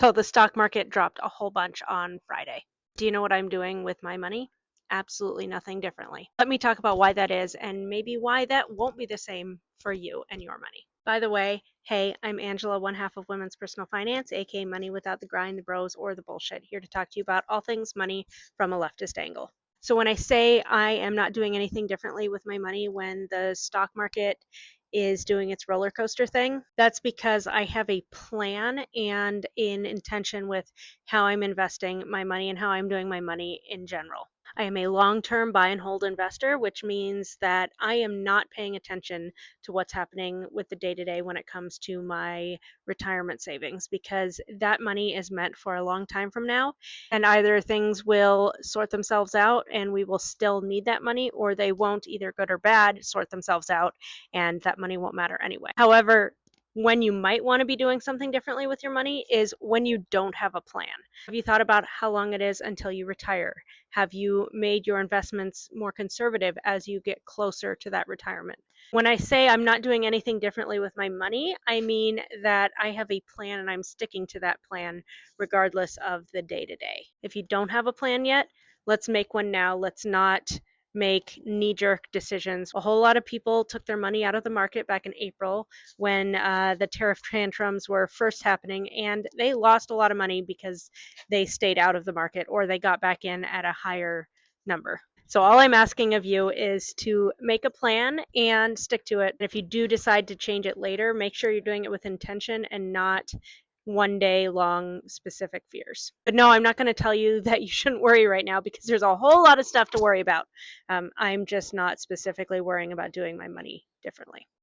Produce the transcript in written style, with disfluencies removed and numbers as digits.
So the stock market dropped a whole bunch on Friday. Do you know what I'm doing with my money? Absolutely nothing differently. Let me talk about why that is and maybe why that won't be the same for you and your money. By the way, hey, I'm Angela, one half of Women's Personal Finance, aka Money Without the Grind, the Bros, or the Bullshit, here to talk to you about all things money from a leftist angle. So when I say I am not doing anything differently with my money when the stock market is doing its roller coaster thing, that's because I have a plan and an intention with how I'm investing my money and how I'm doing my money in general. I am a long-term buy and hold investor, which means that I am not paying attention to what's happening with the day-to-day when it comes to my retirement savings, because that money is meant for a long time from now, and either things will sort themselves out and we will still need that money, or they won't, either good or bad, sort themselves out and that money won't matter anyway. However, when you might want to be doing something differently with your money is when you don't have a plan. Have you thought about how long it is until you retire? Have you made your investments more conservative as you get closer to that retirement? When I say I'm not doing anything differently with my money, I mean that I have a plan and I'm sticking to that plan regardless of the day to day. If you don't have a plan yet, let's make one now. Let's not make knee-jerk decisions. A whole lot of people took their money out of the market back in April when the tariff tantrums were first happening, and they lost a lot of money because they stayed out of the market or they got back in at a higher number. So all I'm asking of you is to make a plan and stick to it. If you do decide to change it later, make sure you're doing it with intention and not one day long specific fears. But no, I'm not going to tell you that you shouldn't worry right now because there's a whole lot of stuff to worry about. I'm just not specifically worrying about doing my money differently.